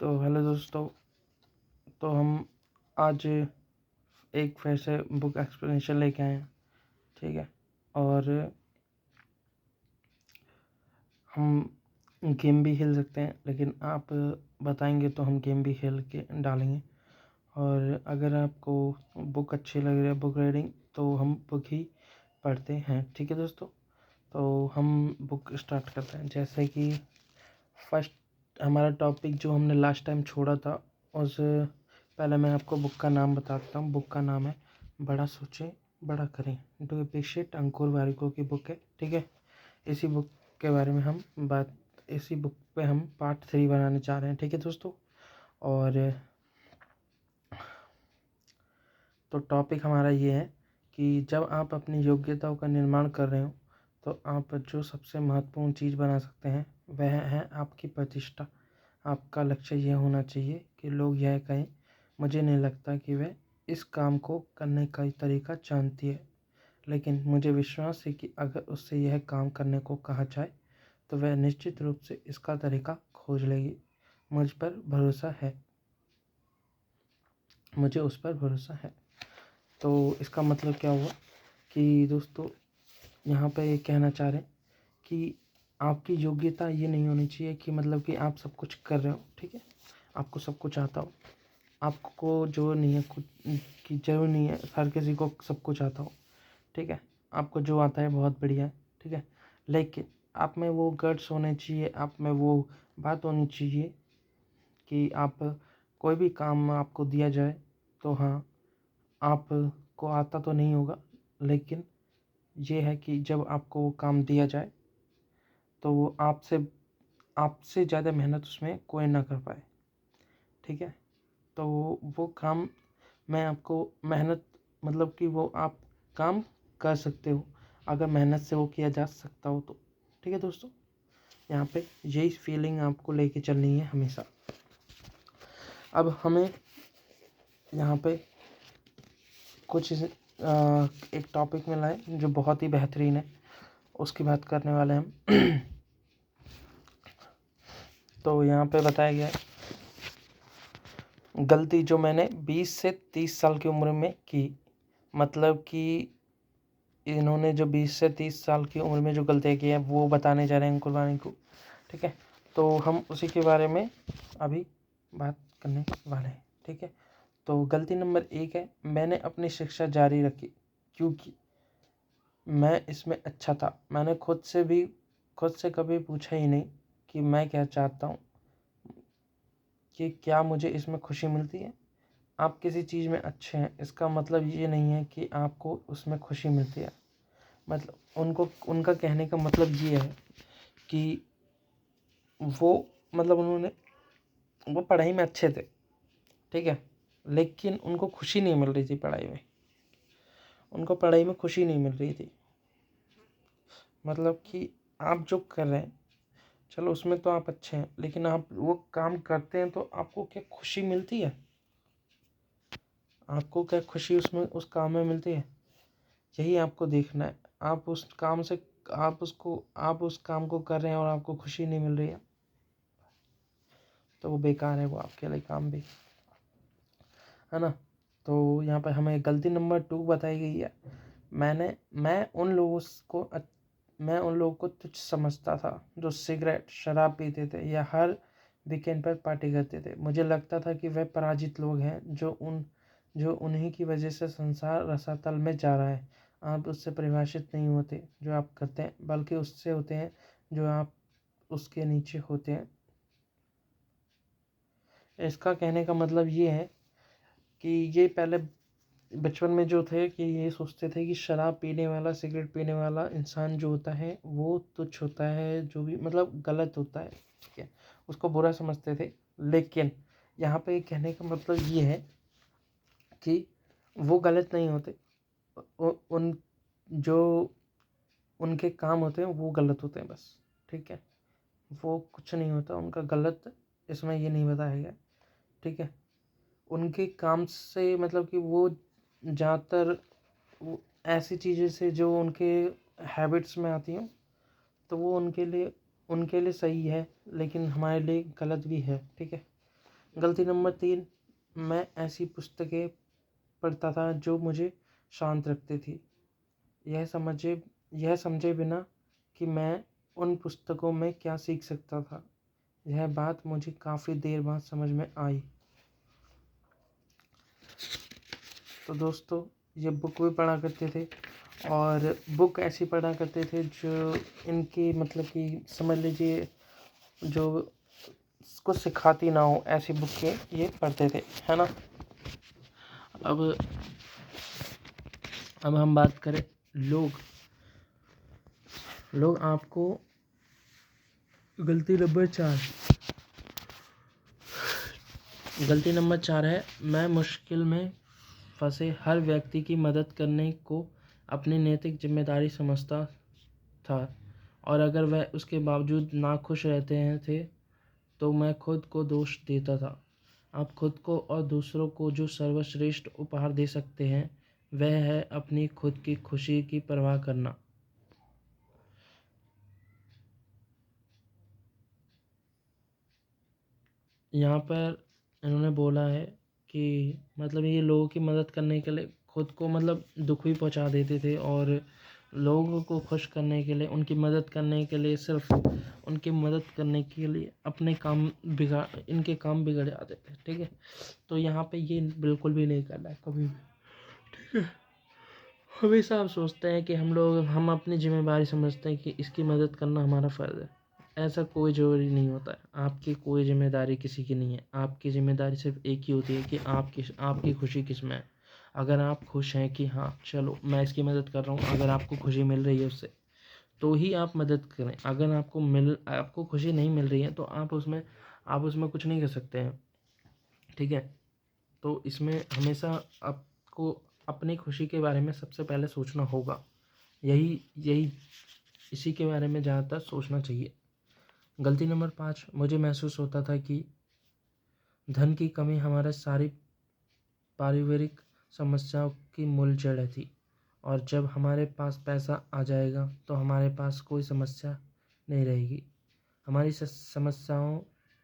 तो हेलो दोस्तों। तो हम आज एक फिर से बुक एक्सप्लेनेशन लेके आए हैं, ठीक है। और हम गेम भी खेल सकते हैं, लेकिन आप बताएंगे तो हम गेम भी खेल के डालेंगे। और अगर आपको बुक अच्छी लग रही है, बुक रीडिंग, तो हम बुक ही पढ़ते हैं, ठीक है दोस्तों। तो हम बुक स्टार्ट करते हैं। जैसे कि फर्स्ट हमारा टॉपिक जो हमने लास्ट टाइम छोड़ा था, उस पहले मैं आपको बुक का नाम बताता हूँ। बुक का नाम है बड़ा सोचें बड़ा करें, डू एप्रिशिएट अंकुर वारिको की बुक है, ठीक है। इसी बुक के बारे में हम इसी बुक पे हम पार्ट 3 बनाने चाह रहे हैं, ठीक है दोस्तों। और तो टॉपिक हमारा ये है कि जब आप अपनी योग्यताओं का निर्माण कर रहे हो, तो आप जो सबसे महत्वपूर्ण चीज़ बना सकते हैं वह है आपकी प्रतिष्ठा। आपका लक्ष्य यह होना चाहिए कि लोग यह कहें, मुझे नहीं लगता कि वह इस काम को करने का तरीका जानती है, लेकिन मुझे विश्वास है कि अगर उससे यह काम करने को कहा जाए तो वह निश्चित रूप से इसका तरीका खोज लेगी। मुझ पर भरोसा है, मुझे उस पर भरोसा है। तो इसका मतलब क्या हुआ कि दोस्तों यहाँ पे ये कहना चाह रहे हैं कि आपकी योग्यता ये नहीं होनी चाहिए कि मतलब कि आप सब कुछ कर रहे हो, ठीक है, आपको सब कुछ आता हो। आपको जो नहीं है कुछ की जरूर नहीं है, हर किसी को सब कुछ आता हो, ठीक है। आपको जो आता है बहुत बढ़िया है, ठीक है। लेकिन आप में वो गट्स होने चाहिए, आप में वो बात होनी चाहिए कि आप कोई भी काम आपको दिया जाए तो हाँ, आपको आता तो नहीं होगा, लेकिन ये है कि जब आपको वो काम दिया जाए तो वो आपसे ज़्यादा मेहनत उसमें कोई ना कर पाए, ठीक है। तो वो काम मैं आपको मेहनत मतलब कि वो आप काम कर सकते हो अगर मेहनत से वो किया जा सकता हो तो, ठीक है दोस्तों। यहाँ पे यही फीलिंग आपको लेके चलनी है हमेशा। अब हमें यहाँ पे कुछ एक टॉपिक मिला है जो बहुत ही बेहतरीन है, उसकी बात करने वाले हैं हम। तो यहाँ पे बताया गया है, गलती जो मैंने 20 से 30 साल की उम्र में की। मतलब कि इन्होंने जो 20 से 30 साल की उम्र में जो गलतियाँ की है वो बताने जा रहे हैं अंकुर वारिको को, ठीक है। तो हम उसी के बारे में अभी बात करने वाले हैं, ठीक है। तो गलती नंबर 1 है, मैंने अपनी शिक्षा जारी रखी क्योंकि मैं इसमें अच्छा था। मैंने खुद से कभी पूछा ही नहीं कि मैं क्या चाहता हूँ, कि क्या मुझे इसमें खुशी मिलती है। आप किसी चीज़ में अच्छे हैं इसका मतलब ये नहीं है कि आपको उसमें खुशी मिलती है। मतलब उनका कहने का मतलब ये है कि वो वो पढ़ाई में अच्छे थे, ठीक है, लेकिन उनको खुशी नहीं मिल रही थी पढ़ाई में। उनको पढ़ाई में खुशी नहीं मिल रही थी। मतलब कि आप जो कर रहे हैं, चलो उसमें तो आप अच्छे हैं, लेकिन आप वो काम करते हैं तो आपको क्या खुशी मिलती है? आपको क्या खुशी उसमें उस काम में मिलती है? यही आपको देखना है। आप उस काम को कर रहे हैं और आपको खुशी नहीं मिल रही है, तो वो बेकार है, वो आपके लिए काम भी, है ना। तो यहाँ पर हमें गलती नंबर 2 बताई गई है, मैं उन लोगों को तुच्छ समझता था जो सिगरेट शराब पीते थे या हर वीकेंड पर पार्टी करते थे। मुझे लगता था कि वे पराजित लोग हैं जो उन्हीं की वजह से संसार रसातल में जा रहा है। आप उससे परिभाषित नहीं होते जो आप करते हैं, बल्कि उससे होते हैं जो आप उसके नीचे होते हैं। इसका कहने का मतलब ये है कि ये पहले बचपन में जो थे कि ये सोचते थे कि शराब पीने वाला, सिगरेट पीने वाला इंसान जो होता है वो तुच्छ होता है, जो भी मतलब गलत होता है, ठीक है, उसको बुरा समझते थे। लेकिन यहाँ पे कहने का मतलब ये है कि वो गलत नहीं होते। उन जो उनके काम होते हैं वो गलत होते हैं बस, ठीक है। वो कुछ नहीं होता उनका गलत, इसमें ये नहीं बताया गया, ठीक है। उनके काम से मतलब कि वो ज़्यादातर वो ऐसी चीज़ें से जो उनके हैबिट्स में आती हैं, तो वो उनके लिए सही है, लेकिन हमारे लिए गलत भी है, ठीक है। गलती नंबर 3, मैं ऐसी पुस्तकें पढ़ता था जो मुझे शांत रखती थी, यह समझे बिना कि मैं उन पुस्तकों में क्या सीख सकता था। यह बात मुझे काफ़ी देर बाद समझ में आई। तो दोस्तों, ये बुक भी पढ़ा करते थे, और बुक ऐसी पढ़ा करते थे जो इनकी मतलब कि समझ लीजिए जो कुछ सिखाती ना हो, ऐसी बुकें ये पढ़ते थे, है ना। अब हम बात करें लोग आपको गलती नंबर 4 है, मैं मुश्किल में फंसे हर व्यक्ति की मदद करने को अपनी नैतिक जिम्मेदारी समझता था, और अगर वह उसके बावजूद नाखुश रहते थे तो मैं खुद को दोष देता था। आप खुद को और दूसरों को जो सर्वश्रेष्ठ उपहार दे सकते हैं वह है अपनी खुद की खुशी की परवाह करना। यहाँ पर इन्होंने बोला है कि मतलब ये लोगों की मदद करने के लिए खुद को मतलब दुख भी पहुँचा देते थे, और लोगों को खुश करने के लिए, उनकी मदद करने के लिए, सिर्फ उनकी मदद करने के लिए इनके काम बिगड़ जाते थे, ठीक है। तो यहाँ पे ये बिल्कुल भी नहीं करना है कभी भी, ठीक है। हमेशा आप सोचते हैं कि हम अपनी जिम्मेदारी समझते हैं कि इसकी मदद करना हमारा फ़र्ज़ है। ऐसा कोई ज़रूरी नहीं होता है। आपकी कोई ज़िम्मेदारी किसी की नहीं है। आपकी ज़िम्मेदारी सिर्फ़ एक ही होती है कि आपकी खुशी किस में है। अगर आप खुश हैं कि हाँ चलो मैं इसकी मदद कर रहा हूँ, अगर आपको खुशी मिल रही है उससे, तो ही आप मदद करें। अगर आपको खुशी नहीं मिल रही है तो आप उसमें कुछ नहीं कर सकते हैं, ठीक है। तो इसमें हमेशा आपको अपनी खुशी के बारे में सबसे पहले सोचना होगा। यही इसी के बारे में ज़्यादातर सोचना चाहिए। गलती नंबर 5, मुझे महसूस होता था कि धन की कमी हमारे सारी पारिवारिक समस्याओं की मूल जड़ थी, और जब हमारे पास पैसा आ जाएगा तो हमारे पास कोई समस्या नहीं रहेगी। हमारी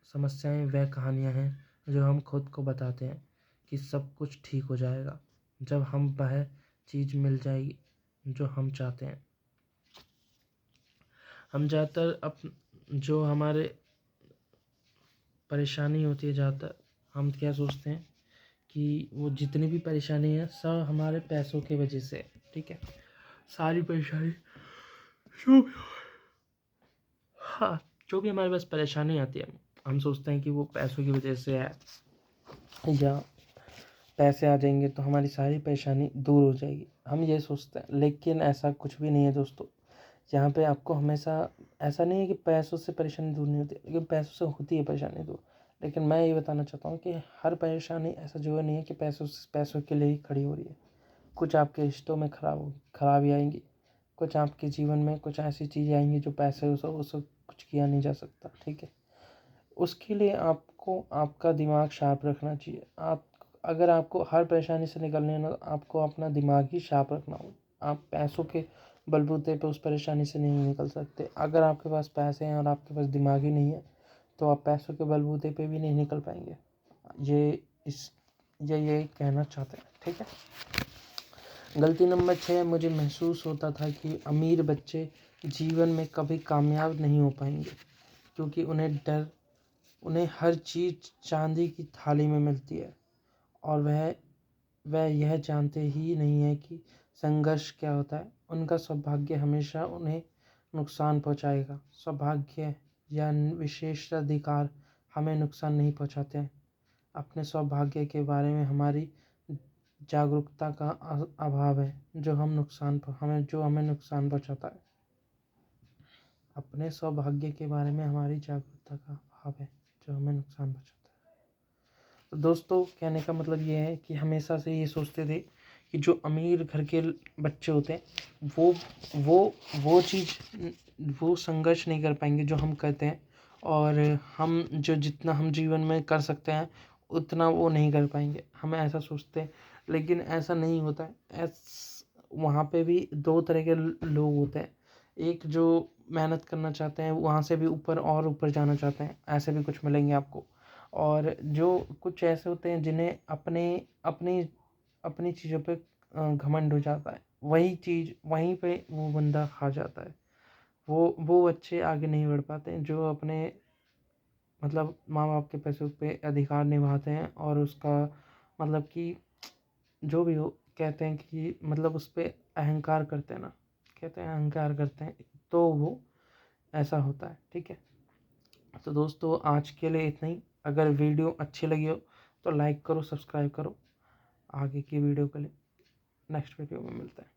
समस्याएं वह कहानियाँ हैं जो हम खुद को बताते हैं कि सब कुछ ठीक हो जाएगा जब हम वह चीज़ मिल जाएगी जो हम चाहते हैं। हम ज़्यादातर जो हमारे परेशानी होती है, ज़्यादातर हम क्या सोचते हैं कि वो जितनी भी परेशानी है सब हमारे पैसों की वजह से है, ठीक है। सारी परेशानी जो भी हाँ जो भी हमारे पास परेशानी आती है हम सोचते हैं कि वो पैसों की वजह से है, या पैसे आ जाएंगे तो हमारी सारी परेशानी दूर हो जाएगी, हम ये सोचते हैं। लेकिन ऐसा कुछ भी नहीं है दोस्तों। यहाँ पे आपको हमेशा ऐसा नहीं है कि पैसों से परेशानी दूर नहीं होती, लेकिन पैसों से होती है परेशानी दूर। लेकिन मैं ये बताना चाहता हूँ कि हर परेशानी ऐसा जो नहीं है कि पैसों के लिए ही खड़ी हो रही है। कुछ आपके रिश्तों में खराबी आएंगी, कुछ आपके जीवन में कुछ ऐसी चीज़ें आएंगी जो पैसे से कुछ किया नहीं जा सकता, ठीक है। उसके लिए आपको आपका दिमाग शार्प रखना चाहिए। अगर आपको हर परेशानी से निकलने है ना, आपको अपना दिमाग ही शार्प रखना होगा। आप पैसों के बलबूते पे उस परेशानी से नहीं निकल सकते। अगर आपके पास पैसे हैं और आपके पास दिमाग ही नहीं है तो आप पैसों के बलबूते पे भी नहीं निकल पाएंगे। ये कहना चाहते हैं, ठीक है। गलती नंबर 6, मुझे महसूस होता था कि अमीर बच्चे जीवन में कभी कामयाब नहीं हो पाएंगे, क्योंकि उन्हें हर चीज़ चांदी की थाली में मिलती है, और वह यह जानते ही नहीं है कि संघर्ष क्या होता है। उनका सौभाग्य हमेशा उन्हें नुकसान पहुंचाएगा। सौभाग्य या विशेषाधिकार हमें नुकसान नहीं पहुंचाते हैं। अपने सौभाग्य के बारे में हमारी जागरूकता का अभाव है जो हमें नुकसान पहुंचाता है। अपने सौभाग्य के बारे में हमारी जागरूकता का अभाव है जो हमें नुकसान पहुंचाता है। तो दोस्तों, कहने का मतलब ये है कि हमेशा से ये सोचते थे कि जो अमीर घर के बच्चे होते हैं वो संघर्ष नहीं कर पाएंगे जो हम करते हैं, और हम जितना हम जीवन में कर सकते हैं उतना वो नहीं कर पाएंगे, हम ऐसा सोचते हैं। लेकिन ऐसा नहीं होता है। वहाँ पे भी दो तरह के लोग होते हैं। एक जो मेहनत करना चाहते हैं, वहाँ से भी ऊपर जाना चाहते हैं, ऐसे भी कुछ मिलेंगे आपको। और जो कुछ ऐसे होते हैं जिन्हें अपने अपनी अपनी चीज़ों पे घमंड हो जाता है, वही चीज़ वहीं पे वो बंदा हार जाता है। वो बच्चे आगे नहीं बढ़ पाते हैं जो अपने मतलब माँ बाप के पैसों पे अधिकार निभाते हैं और उसका मतलब कि जो भी हो, कहते हैं कि मतलब उस पे अहंकार करते हैं ना, कहते हैं अहंकार करते हैं, तो वो ऐसा होता है। ठीक है, तो दोस्तों आज के लिए इतना ही। अगर वीडियो अच्छी लगी हो तो लाइक करो, सब्सक्राइब करो। आगे की वीडियो के लिए नेक्स्ट वीडियो में मिलते हैं।